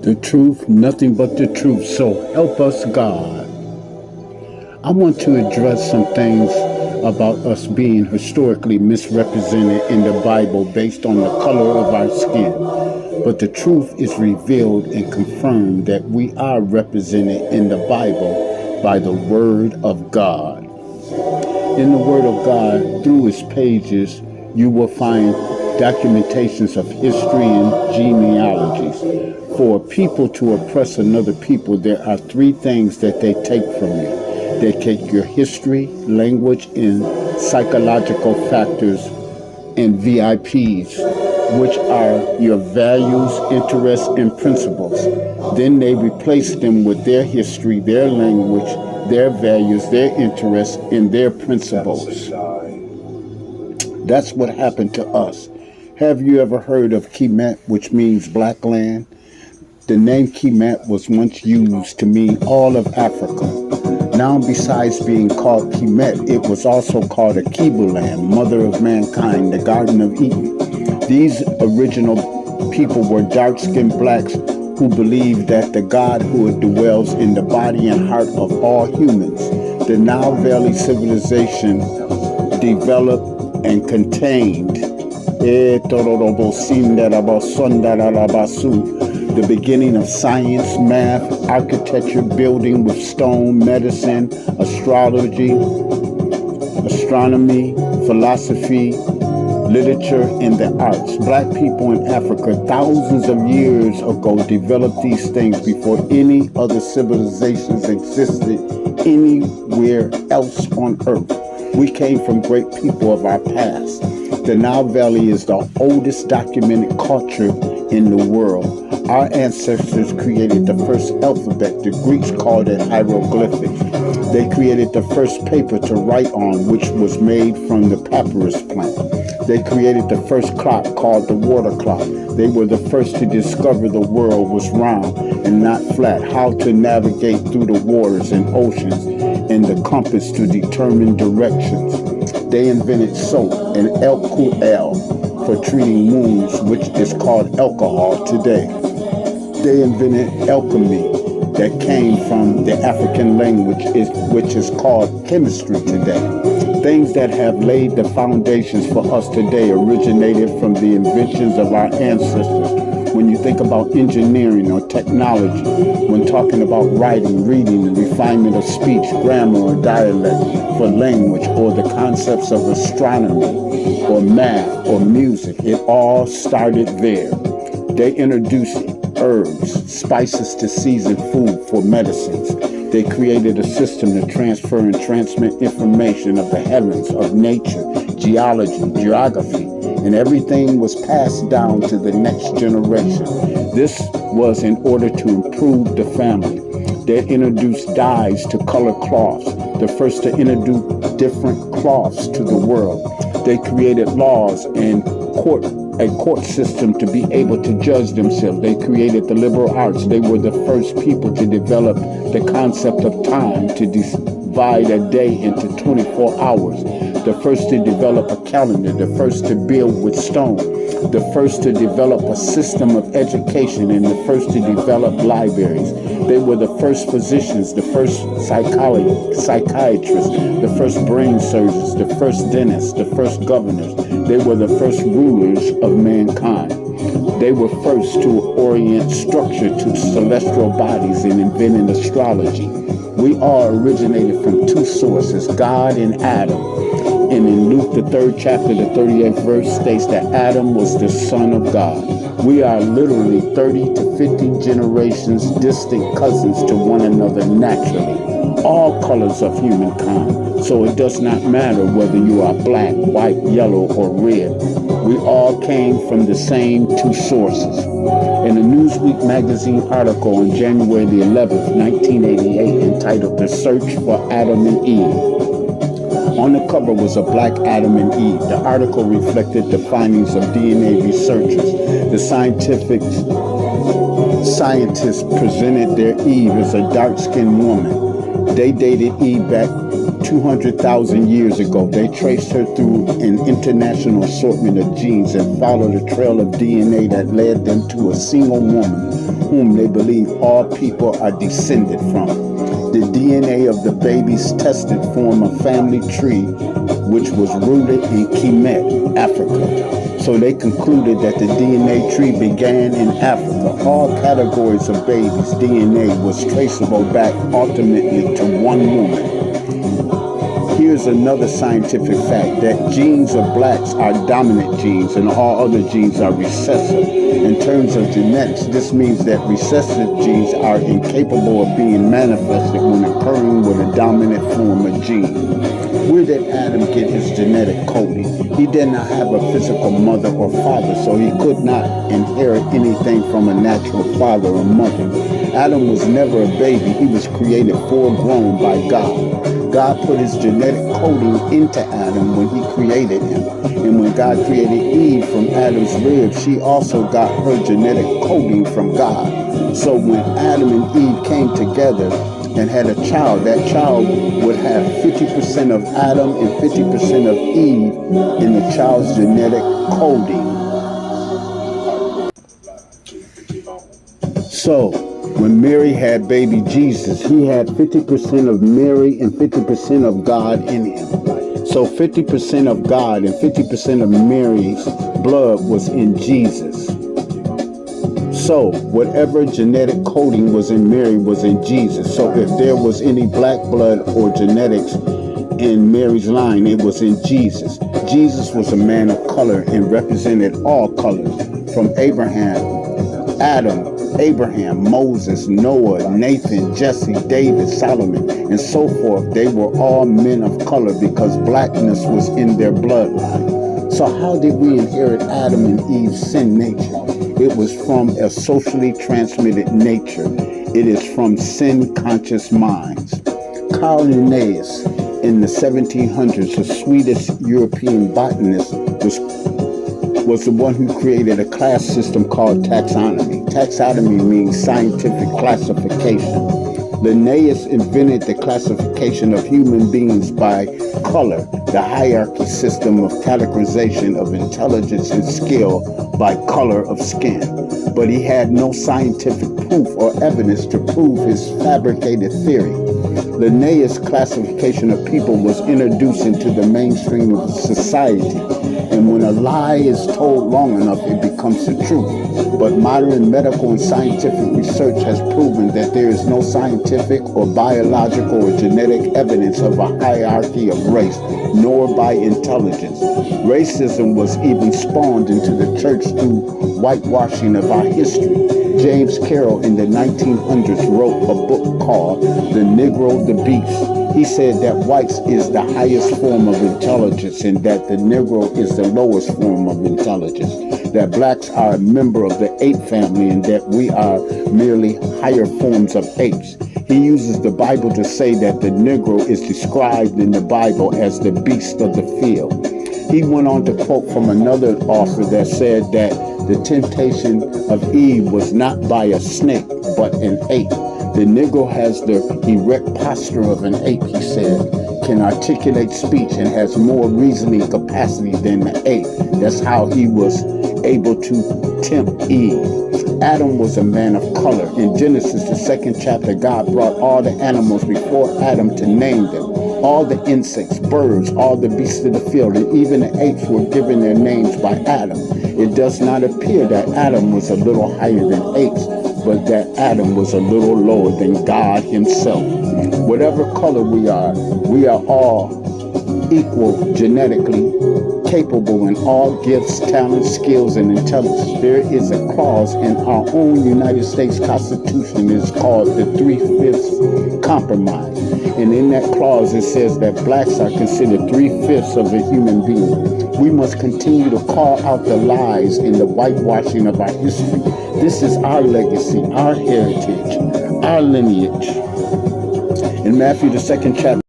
The truth, nothing but the truth. So help us, God. I want to address some things about us being historically misrepresented in the Bible based on the color of our skin. But the truth is revealed and confirmed that we are represented in the Bible by the Word of God. In the Word of God, through its pages, you will find documentations of history and genealogies. For a people to oppress another people, there are three things that they take from you. They take your history, language, and psychological factors and VIPs, which are your values, interests, and principles. Then they replace them with their history, their language, their values, their interests, and their principles. That's what happened to us. Have you ever heard of Kemet, which means black land? The name Kemet was once used to mean all of Africa. Now, besides being called Kemet, it was also called Akibu land, mother of mankind, the Garden of Eden. These original people were dark-skinned blacks who believed that the God who dwells in the body and heart of all humans. The Nile Valley civilization developed and contained the beginning of science, math, architecture, building with stone, medicine, astrology, astronomy, philosophy, literature, and the arts. Black people in Africa thousands of years ago developed these things before any other civilizations existed anywhere else on earth. We came from great people of our past. The Nile Valley is the oldest documented culture in the world. Our ancestors created the first alphabet. The Greeks called it hieroglyphics. They created the first paper to write on, which was made from the papyrus plant. They created the first clock called the water clock. They were the first to discover the world was round and not flat, how to navigate through the waters and oceans, and the compass to determine directions. They invented soap and alcohol for treating wounds, which is called alcohol today. They invented alchemy that came from the African language, which is called chemistry today. Things that have laid the foundations for us today originated from the inventions of our ancestors. When you think about engineering or technology, when talking about writing, reading, and refinement of speech, grammar or dialect for language, or the concepts of astronomy or math or music, it all started there. They introduced herbs, spices to season food for medicines. They created a system to transfer and transmit information of the heavens, of nature, geology, geography, and everything was passed down to the next generation. This was in order to improve the family. They introduced dyes to color cloths, the first to introduce different cloths to the world. They created laws and a court system to be able to judge themselves. They created the liberal arts. They were the first people to develop the concept of time, to divide a day into 24 hours. The first to develop a calendar, the first to build with stone, the first to develop a system of education, and the first to develop libraries. They were the first physicians, the first psychiatrists, the first brain surgeons, the first dentists, the first governors. They were the first rulers of mankind. They were first to orient structure to celestial bodies and invented astrology. We all originated from two sources, God and Adam. And in Luke, the 3rd chapter, the 38th verse states that Adam was the son of God. We are literally 30 to 50 generations distant cousins to one another naturally. All colors of humankind. So it does not matter whether you are black, white, yellow, or red. We all came from the same two sources. In a Newsweek magazine article on January the 11th, 1988, entitled The Search for Adam and Eve, on the cover was a black Adam and Eve. The article reflected the findings of DNA researchers. The scientists presented their Eve as a dark-skinned woman. They dated Eve back 200,000 years ago. They traced her through an international assortment of genes and followed a trail of DNA that led them to a single woman whom they believe all people are descended from. The DNA of the babies tested form a family tree which was rooted in Kemet, Africa. So they concluded that the DNA tree began in Africa. All categories of babies' DNA was traceable back ultimately to one woman. Here's another scientific fact, that genes of blacks are dominant genes and all other genes are recessive. In terms of genetics, this means that recessive genes are incapable of being manifested when occurring with a dominant form of gene. Where did Adam get his genetic coding? He did not have a physical mother or father, so he could not inherit anything from a natural father or mother. Adam was never a baby. He was created full-grown by God. God put his genetic coding into Adam when he created him. And when God created Eve from Adam's rib, she also got her genetic coding from God. So when Adam and Eve came together and had a child, that child would have 50% of Adam and 50% of Eve in the child's genetic coding. So, when Mary had baby Jesus, he had 50% of Mary and 50% of God in him. So 50% of God and 50% of Mary's blood was in Jesus. So whatever genetic coding was in Mary was in Jesus. So if there was any black blood or genetics in Mary's line, it was in Jesus. Jesus was a man of color and represented all colors, from Adam, Abraham, Moses, Noah, Nathan, Jesse, David, Solomon, and so forth. They were all men of color because blackness was in their bloodline. So how did we inherit Adam and Eve's sin nature? It was from a socially transmitted nature. It is from sin-conscious minds. Carl Linnaeus, in the 1700s, a Swedish European botanist, was the one who created a class system called taxonomy. Taxonomy means scientific classification. Linnaeus invented the classification of human beings by color, the hierarchy system of categorization of intelligence and skill by color of skin. But he had no scientific proof or evidence to prove his fabricated theory. Linnaeus' classification of people was introduced into the mainstream of society. And when a lie is told long enough, it becomes the truth. But modern medical and scientific research has proven that there is no scientific or biological or genetic evidence of a hierarchy of race, nor by intelligence. Racism was even spawned into the church through whitewashing of our history. James Carroll in the 1900s wrote a book called The Negro, the Beast. He said that whites is the highest form of intelligence and that the Negro is the lowest form of intelligence, that blacks are a member of the ape family and that we are merely higher forms of apes. He uses the Bible to say that the Negro is described in the Bible as the beast of the field. He went on to quote from another author that said that the temptation of Eve was not by a snake, but an ape. The Negro has the erect posture of an ape, he said, can articulate speech and has more reasoning capacity than the ape. That's how he was able to tempt Eve. Adam was a man of color. In Genesis, the 2nd chapter, God brought all the animals before Adam to name them. All the insects, birds, all the beasts of the field, and even the apes were given their names by Adam. It does not appear that Adam was a little higher than apes, but that Adam was a little lower than God himself. Whatever color we are all equal genetically, capable in all gifts, talents, skills, and intelligence. There is a clause in our own United States Constitution. It's called the 3/5 Compromise. And in that clause, it says that blacks are considered 3/5 of a human being. We must continue to call out the lies and the whitewashing of our history. This is our legacy, our heritage, our lineage. In Matthew, the 2nd chapter,